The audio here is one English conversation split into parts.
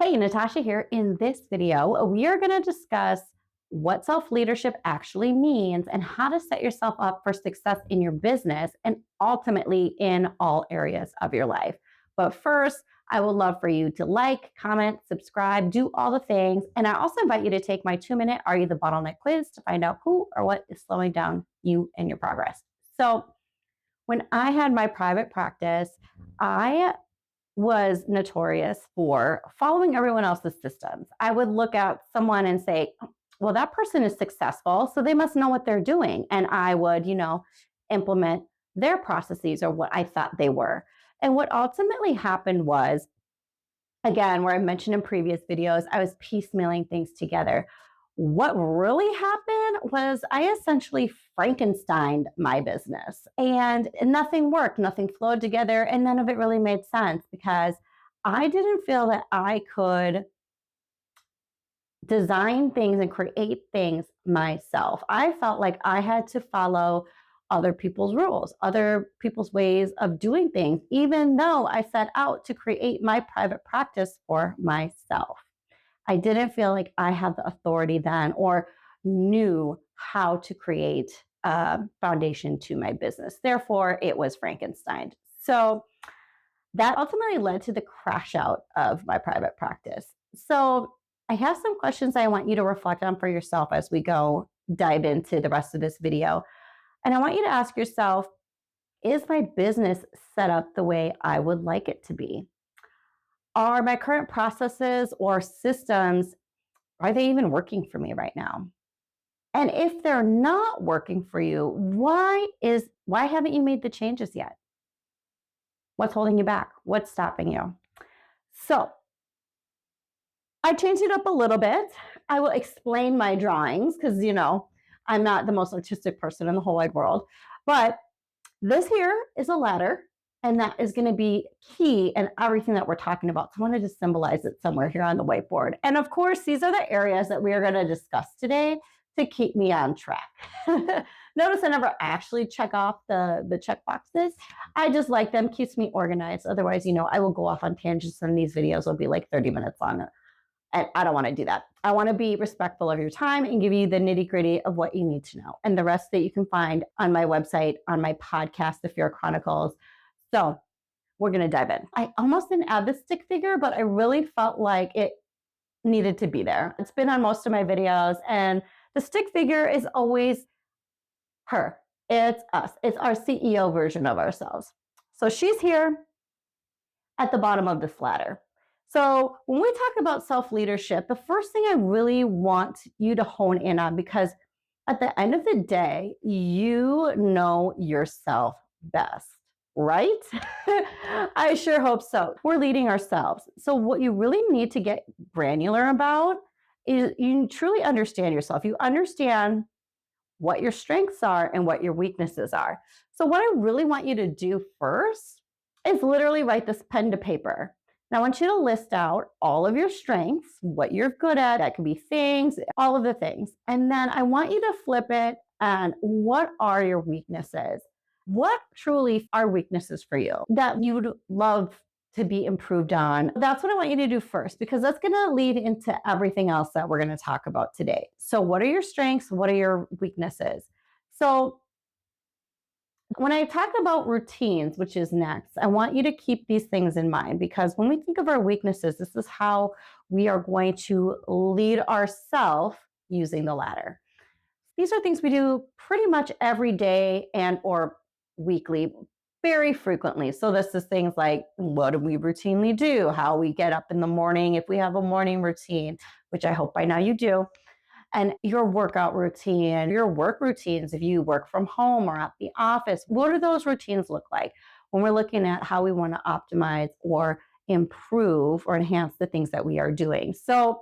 Hey, Natasha here. In this video, we are going to discuss what self-leadership actually means and how to set yourself up for success in your business and ultimately in all areas of your life. But first, I would love for you to like, comment, subscribe, do all the things. And I also invite you to take my 2-minute Are You the Bottleneck quiz to find out who or what is slowing down you and your progress. So when I had my private practice, I was notorious for following everyone else's systems. I would look at someone and say, well, that person is successful, so they must know what they're doing. And I would, implement their processes or what I thought they were. And what ultimately happened was, again, where I mentioned in previous videos, I was piecemealing things together. What really happened was I essentially Frankensteined my business and nothing worked, nothing flowed together, and none of it really made sense because I didn't feel that I could design things and create things myself. I felt like I had to follow other people's rules, other people's ways of doing things, even though I set out to create my private practice for myself. I didn't feel like I had the authority then or knew how to create a foundation to my business. Therefore, it was Frankenstein. So that ultimately led to the crash out of my private practice. So I have some questions I want you to reflect on for yourself as we go dive into the rest of this video. And I want you to ask yourself, is my business set up the way I would like it to be? Are my current processes or systems, are they even working for me right now? And if they're not working for you, why haven't you made the changes yet? What's holding you back? What's stopping you? So I changed it up a little bit. I will explain my drawings because, I'm not the most artistic person in the whole wide world. But this here is a ladder, and that is going to be key in everything that we're talking about. So I wanted to symbolize it somewhere here on the whiteboard. And of course, these are the areas that we are going to discuss today to keep me on track. Notice I never actually check off the check boxes. I just like them, keeps me organized. Otherwise, I will go off on tangents and these videos will be like 30 minutes long. And I don't want to do that. I want to be respectful of your time and give you the nitty gritty of what you need to know. And the rest that you can find on my website, on my podcast, The Fear Chronicles. So we're going to dive in. I almost didn't add the stick figure, but I really felt like it needed to be there. It's been on most of my videos, and the stick figure is always her. It's us. It's our CEO version of ourselves. So she's here at the bottom of this ladder. So when we talk about self-leadership, the first thing I really want you to hone in on, because at the end of the day, you know yourself best, right? I sure hope so. We're leading ourselves. So what you really need to get granular about is you truly understand yourself. You understand what your strengths are and what your weaknesses are. So what I really want you to do first is literally write this pen to paper. Now I want you to list out all of your strengths, what you're good at. That can be things, all of the things. And then I want you to flip it and what are your weaknesses? What truly are weaknesses for you that you'd love to be improved on? That's what I want you to do first, because that's going to lead into everything else that we're going to talk about today. So what are your strengths? What are your weaknesses? So when I talk about routines, which is next, I want you to keep these things in mind, because when we think of our weaknesses, this is how we are going to lead ourselves using the ladder. These are things we do pretty much every day and or weekly, very frequently. So this is things like, what do we routinely do? How we get up in the morning, if we have a morning routine, which I hope by now you do. And your workout routine, your work routines, if you work from home or at the office, what do those routines look like when we're looking at how we want to optimize or improve or enhance the things that we are doing? So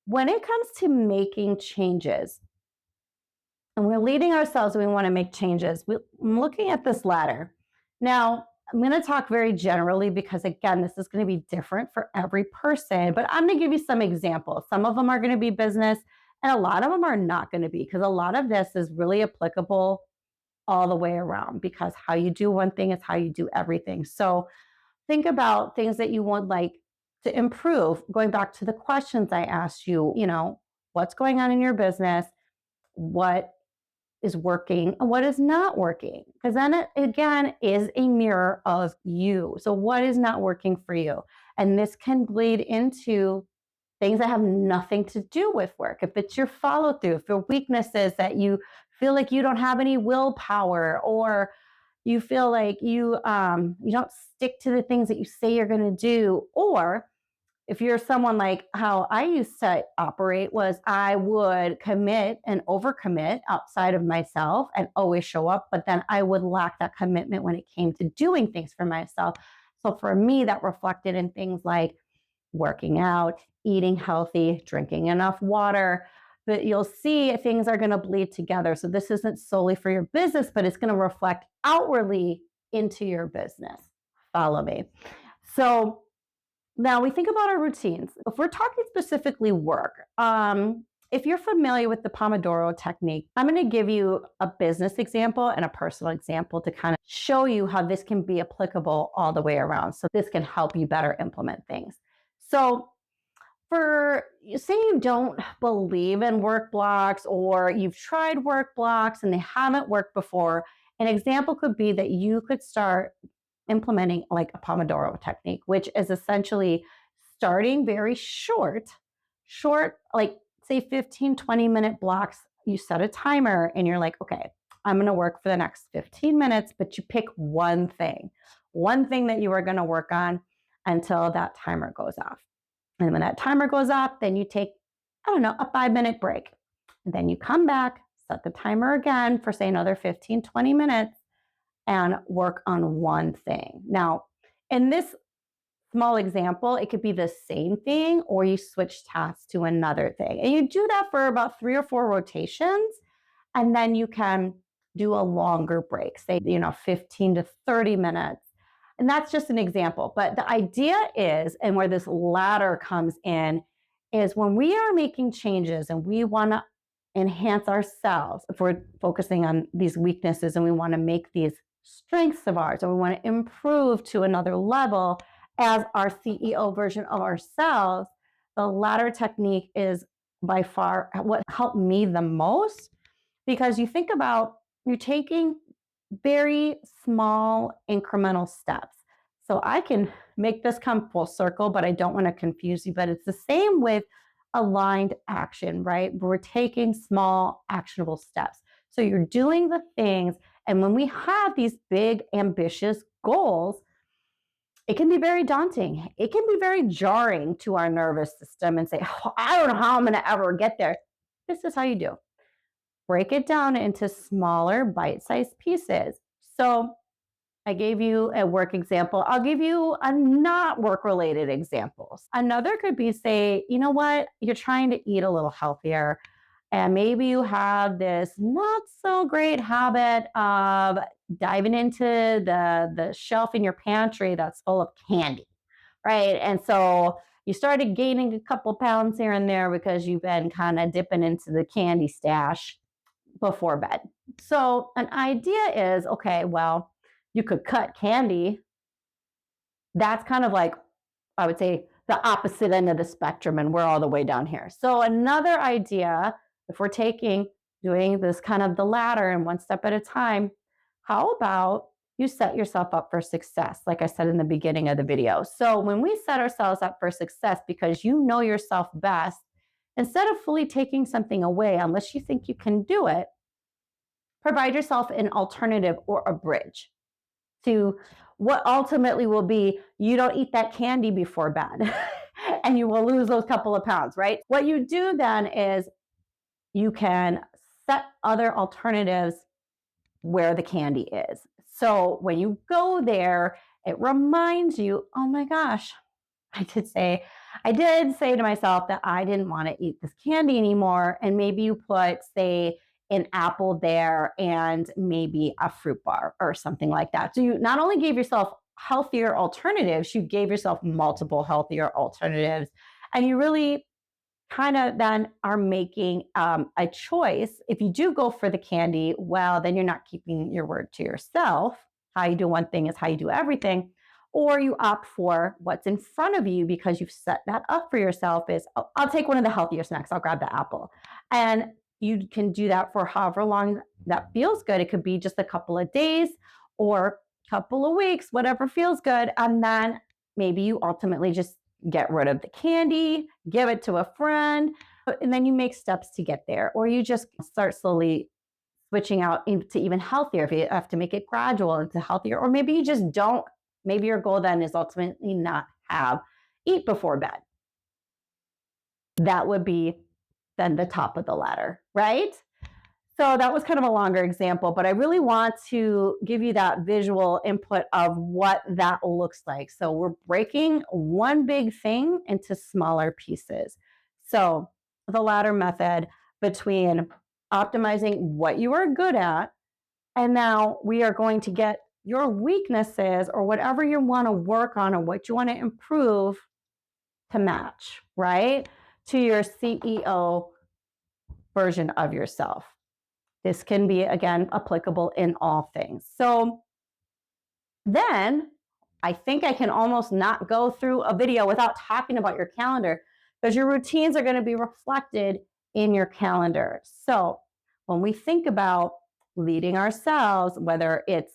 when it comes to making changes, and we're leading ourselves and we want to make changes, I'm looking at this ladder. Now, I'm going to talk very generally because, again, this is going to be different for every person, but I'm going to give you some examples. Some of them are going to be business, and a lot of them are not going to be, because a lot of this is really applicable all the way around, because how you do one thing is how you do everything. So think about things that you would like to improve? Going back to the questions I asked you, what's going on in your business? What is working and what is not working? Because then it again is a mirror of you. So what is not working for you? And this can bleed into things that have nothing to do with work. If it's your follow through, if your weakness is that you feel like you don't have any willpower, or you feel like you don't stick to the things that you say you're going to do, or if you're someone like how I used to operate, was I would commit and overcommit outside of myself and always show up, but then I would lack that commitment when it came to doing things for myself. So for me, that reflected in things like working out, eating healthy, drinking enough water. But you'll see things are going to bleed together. So this isn't solely for your business, but it's going to reflect outwardly into your business. Follow me. So now we think about our routines. If we're talking specifically work, if you're familiar with the Pomodoro technique, I'm going to give you a business example and a personal example to kind of show you how this can be applicable all the way around. So this can help you better implement things. So say you don't believe in work blocks, or you've tried work blocks and they haven't worked before, an example could be that you could start implementing like a Pomodoro technique, which is essentially starting very short, like say 15, 20-minute blocks. You set a timer and you're like, okay, I'm going to work for the next 15 minutes, but you pick one thing that you are going to work on until that timer goes off. And when that timer goes off, then you take, a 5-minute break. And then you come back, set the timer again for say another 15, 20 minutes, and work on one thing. Now, in this small example, it could be the same thing, or you switch tasks to another thing. And you do that for about 3 or 4 rotations, and then you can do a longer break, say, 15 to 30 minutes. And that's just an example. But the idea is, and where this ladder comes in, is when we are making changes and we want to enhance ourselves, if we're focusing on these weaknesses and we want to make these strengths of ours, and we want to improve to another level as our CEO version of ourselves, the ladder technique is by far what helped me the most, because you think about, you're taking very small incremental steps. So I can make this come full circle, but I don't want to confuse you. But it's the same with aligned action, right? We're taking small actionable steps. So you're doing the things. And when we have these big, ambitious goals, it can be very daunting. It can be very jarring to our nervous system and say, oh, I don't know how I'm going to ever get there. This is how you do. Break it down into smaller bite-sized pieces. So I gave you a work example. I'll give you a not work-related example. Another could be, say, you know what? You're trying to eat a little healthier, and maybe you have this not so great habit of diving into the shelf in your pantry that's full of candy, right? And so you started gaining a couple pounds here and there because you've been kind of dipping into the candy stash before bed. So an idea is, okay, well, you could cut candy. That's kind of like, I would say, the opposite end of the spectrum, and we're all the way down here. So another idea, if we're doing this kind of the ladder and one step at a time, how about you set yourself up for success, like I said in the beginning of the video. So when we set ourselves up for success because you know yourself best, instead of fully taking something away, unless you think you can do it, provide yourself an alternative or a bridge to what ultimately will be, you don't eat that candy before bed and you will lose those couple of pounds, right? What you do then is you can set other alternatives where the candy is. So when you go there, it reminds you, oh my gosh, I did say to myself that I didn't want to eat this candy anymore. And maybe you put, say, an apple there and maybe a fruit bar or something like that. So you not only gave yourself healthier alternatives, you gave yourself multiple healthier alternatives. And you really kind of then are making a choice. If you do go for the candy, well, then you're not keeping your word to yourself. How you do one thing is how you do everything. or you opt for what's in front of you because you've set that up for yourself is, oh, I'll take one of the healthier snacks. I'll grab the apple. And you can do that for however long that feels good. It could be just a couple of days or a couple of weeks, whatever feels good. And then maybe you ultimately just get rid of the candy, give it to a friend, and then you make steps to get there. Or you just start slowly switching out into even healthier if you have to make it gradual into healthier. Or maybe you just don't. Maybe your goal then is ultimately not eat before bed. That would be then the top of the ladder, right? So that was kind of a longer example, but I really want to give you that visual input of what that looks like. So we're breaking one big thing into smaller pieces. So the ladder method between optimizing what you are good at, and now we are going to get your weaknesses or whatever you want to work on or what you want to improve to match, right? To your CEO version of yourself. This can be, again, applicable in all things. So then I think I can almost not go through a video without talking about your calendar, because your routines are going to be reflected in your calendar. So when we think about leading ourselves, whether it's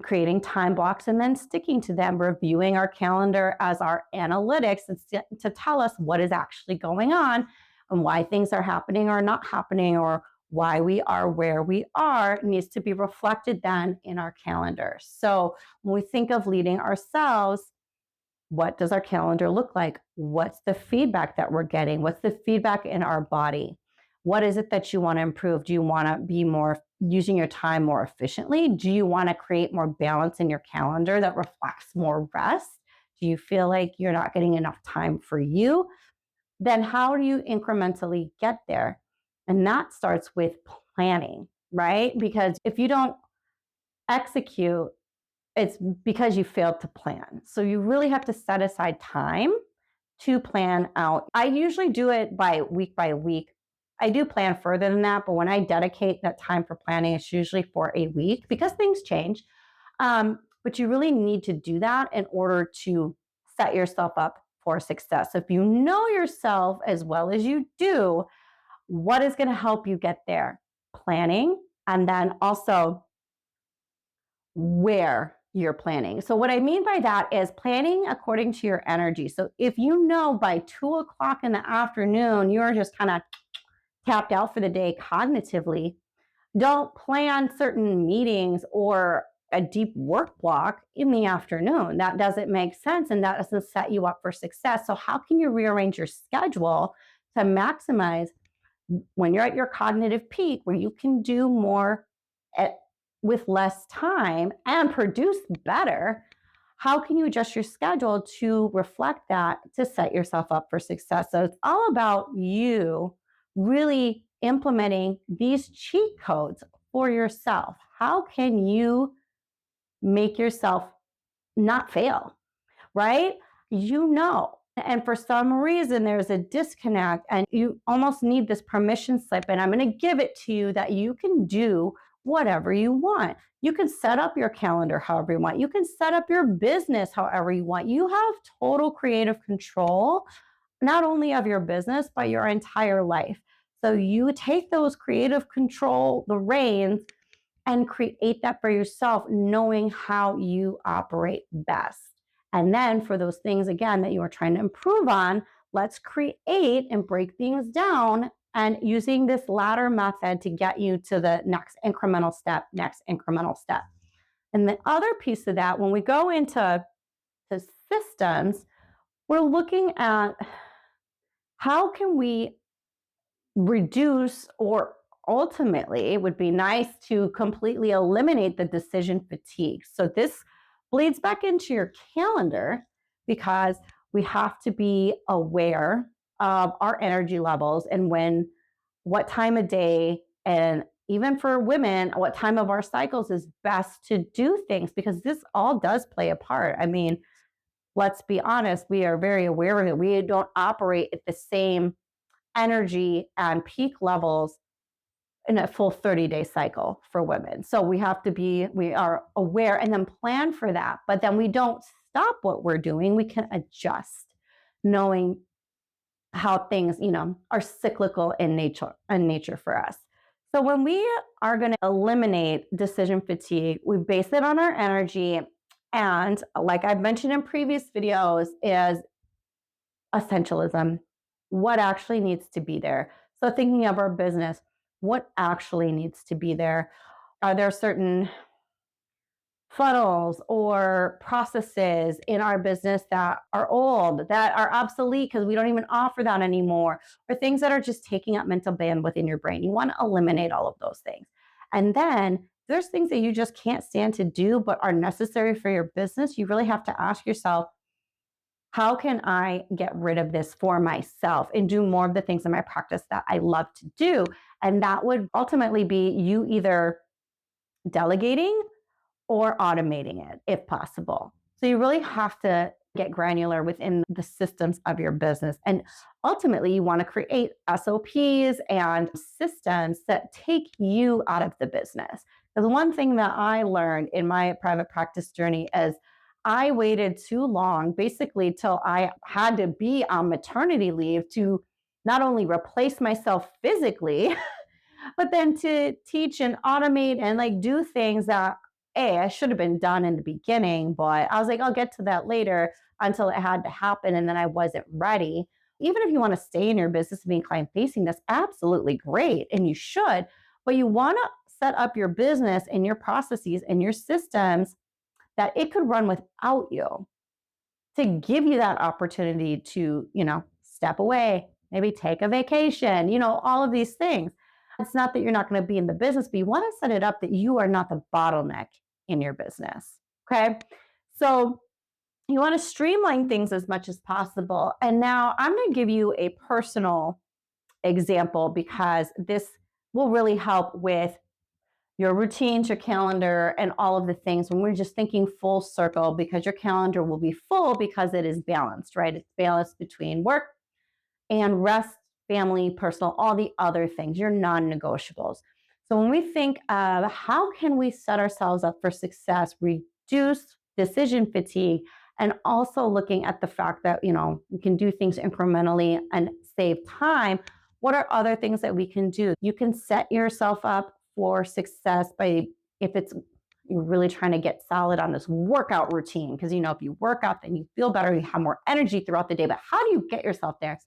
creating time blocks and then sticking to them, reviewing our calendar as our analytics to tell us what is actually going on and why things are happening or not happening, or why we are where we are, needs to be reflected then in our calendar. So when we think of leading ourselves, what does our calendar look like? What's the feedback that we're getting? What's the feedback in our body? What is it that you want to improve? Do you want to be more using your time more efficiently? Do you want to create more balance in your calendar that reflects more rest? Do you feel like you're not getting enough time for you? Then how do you incrementally get there? And that starts with planning, right? Because if you don't execute, it's because you failed to plan. So you really have to set aside time to plan out. I usually do it by week. I do plan further than that, but when I dedicate that time for planning, it's usually for a week because things change. But you really need to do that in order to set yourself up for success. If you know yourself as well as you do, what is going to help you get there? Planning, and then also where you're planning. So what I mean by that is planning according to your energy. So if you know by 2:00 in the afternoon, you're just kind of tapped out for the day cognitively, don't plan certain meetings or a deep work block in the afternoon. That doesn't make sense, and that doesn't set you up for success. So how can you rearrange your schedule to maximize when you're at your cognitive peak, where you can do more with less time and produce better? How can you adjust your schedule to reflect that, to set yourself up for success? So it's all about you really implementing these cheat codes for yourself. How can you make yourself not fail, right? You know. And for some reason, there's a disconnect, and you almost need this permission slip. And I'm going to give it to you that you can do whatever you want. You can set up your calendar however you want. You can set up your business however you want. You have total creative control, not only of your business, but your entire life. So you take those creative control, the reins, and create that for yourself, knowing how you operate best. And then for those things, again, that you are trying to improve on, let's create and break things down, and using this ladder method to get you to the next incremental step. And the other piece of that, when we go into the systems, we're looking at how can we reduce, or ultimately it would be nice to completely eliminate the decision fatigue. So this bleeds back into your calendar, because we have to be aware of our energy levels and what time of day, and even for women, what time of our cycles is best to do things, because this all does play a part. I mean, let's be honest, we are very aware that we don't operate at the same energy and peak levels in a full 30-day cycle for women. So we are aware and then plan for that, but then we don't stop what we're doing, we can adjust, knowing how things, are cyclical in nature for us. So when we are going to eliminate decision fatigue, we base it on our energy. And like I've mentioned in previous videos, is essentialism. What actually needs to be there? So thinking of our business, what actually needs to be there? Are there certain funnels or processes in our business that are old, that are obsolete because we don't even offer that anymore, or things that are just taking up mental bandwidth in your brain? You want to eliminate all of those things. And then there's things that you just can't stand to do but are necessary for your business. You really have to ask yourself, how can I get rid of this for myself and do more of the things in my practice that I love to do? And that would ultimately be you either delegating or automating it if possible. So you really have to get granular within the systems of your business. And ultimately, you want to create SOPs and systems that take you out of the business. Because one thing that I learned in my private practice journey is I waited too long, basically till I had to be on maternity leave, to not only replace myself physically, but then to teach and automate and like do things that I should have been done in the beginning, but I was like, I'll get to that later, until it had to happen. And then I wasn't ready. Even if you want to stay in your business and be client facing, that's absolutely great. And you should, but you want to set up your business and your processes and your systems that it could run without you, to give you that opportunity to, step away, maybe take a vacation, all of these things. It's not that you're not going to be in the business, but you want to set it up that you are not the bottleneck in your business. Okay. So you want to streamline things as much as possible. And now I'm going to give you a personal example, because this will really help with your routines, your calendar, and all of the things when we're just thinking full circle, because your calendar will be full because it is balanced, right? It's balanced between work and rest, family, personal, all the other things, your non-negotiables. So when we think of how can we set ourselves up for success, reduce decision fatigue, and also looking at the fact that, we can do things incrementally and save time, what are other things that we can do? You can set yourself up for success by, if it's you're really trying to get solid on this workout routine, because if you work out, then you feel better, you have more energy throughout the day. But how do you get yourself there?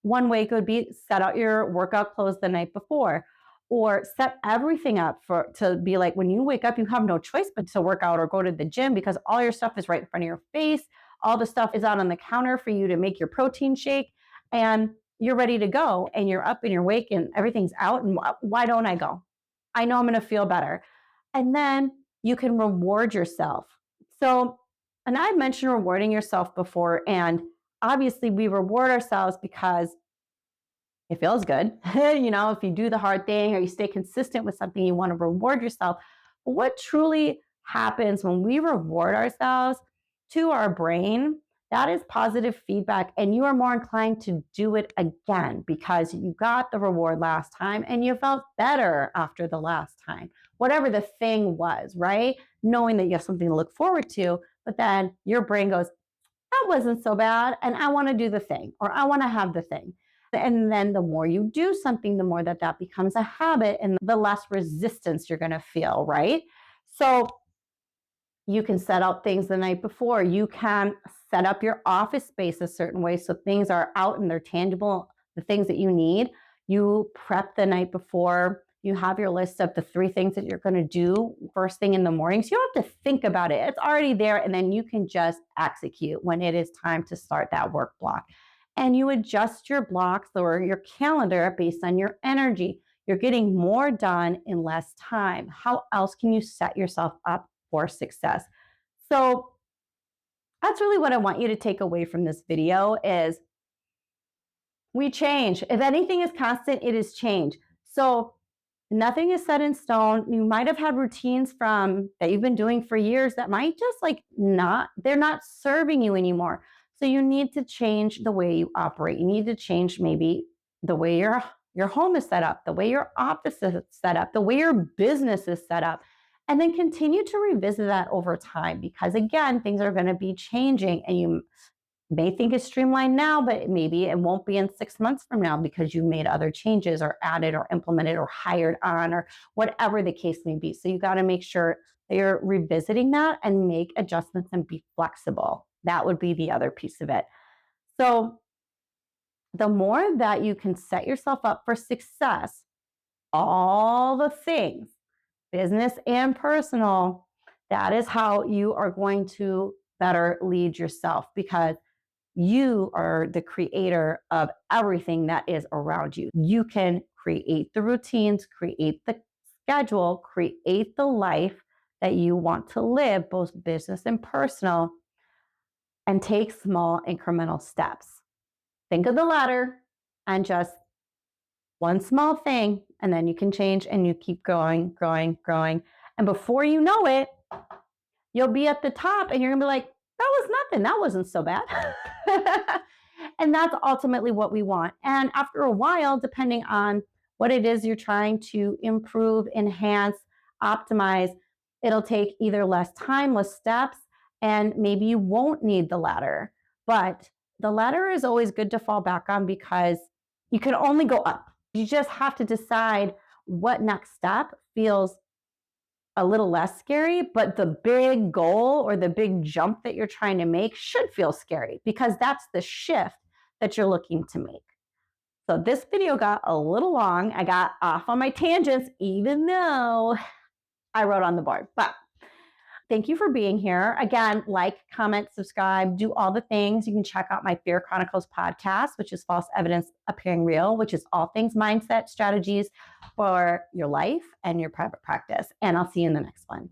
One way could be set out your workout clothes the night before, or set everything up to be like, when you wake up, you have no choice but to work out or go to the gym, because all your stuff is right in front of your face. All the stuff is out on the counter for you to make your protein shake, and you're ready to go, and you're up and you're awake and everything's out. And why don't I go? I know I'm going to feel better. And then you can reward yourself. So, and I've mentioned rewarding yourself before, and obviously we reward ourselves because it feels good. If you do the hard thing or you stay consistent with something, you want to reward yourself. But what truly happens when we reward ourselves, to our brain, that is positive feedback, and you are more inclined to do it again because you got the reward last time and you felt better after the last time, whatever the thing was, right? Knowing that you have something to look forward to, but then your brain goes, that wasn't so bad, and I want to do the thing, or I want to have the thing. And then the more you do something, the more that becomes a habit, and the less resistance you're going to feel, right? So you can set out things the night before. You can set up your office space a certain way so things are out and they're tangible, the things that you need. You prep the night before. You have your list of the 3 things that you're going to do first thing in the morning. So you don't have to think about it. It's already there, and then you can just execute when it is time to start that work block. And you adjust your blocks or your calendar based on your energy. You're getting more done in less time. How else can you set yourself up for success? So that's really what I want you to take away from this video is we change. If anything is constant, it is change. So nothing is set in stone. You might have had routines that you've been doing for years that might just they're not serving you anymore. So you need to change the way you operate. You need to change maybe the way your home is set up, the way your office is set up, the way your business is set up. And then continue to revisit that over time, because again, things are going to be changing, and you may think it's streamlined now, but maybe it won't be in 6 months from now because you made other changes or added or implemented or hired on or whatever the case may be. So you got to make sure that you're revisiting that and make adjustments and be flexible. That would be the other piece of it. So the more that you can set yourself up for success, all the things, business and personal, that is how you are going to better lead yourself, because you are the creator of everything that is around you. You can create the routines, create the schedule, create the life that you want to live, both business and personal, and take small incremental steps. Think of the ladder and just one small thing, and then you can change and you keep going, growing, growing. And before you know it, you'll be at the top and you're gonna be like, that was nothing. That wasn't so bad. And that's ultimately what we want. And after a while, depending on what it is you're trying to improve, enhance, optimize, it'll take either less time, less steps, and maybe you won't need the ladder. But the ladder is always good to fall back on because you can only go up. You just have to decide what next step feels a little less scary, but the big goal or the big jump that you're trying to make should feel scary, because that's the shift that you're looking to make. So this video got a little long. I got off on my tangents, even though I wrote on the board, but thank you for being here. Again, like, comment, subscribe, do all the things. You can check out my Fear Chronicles podcast, which is False Evidence Appearing Real, which is all things mindset strategies for your life and your private practice. And I'll see you in the next one.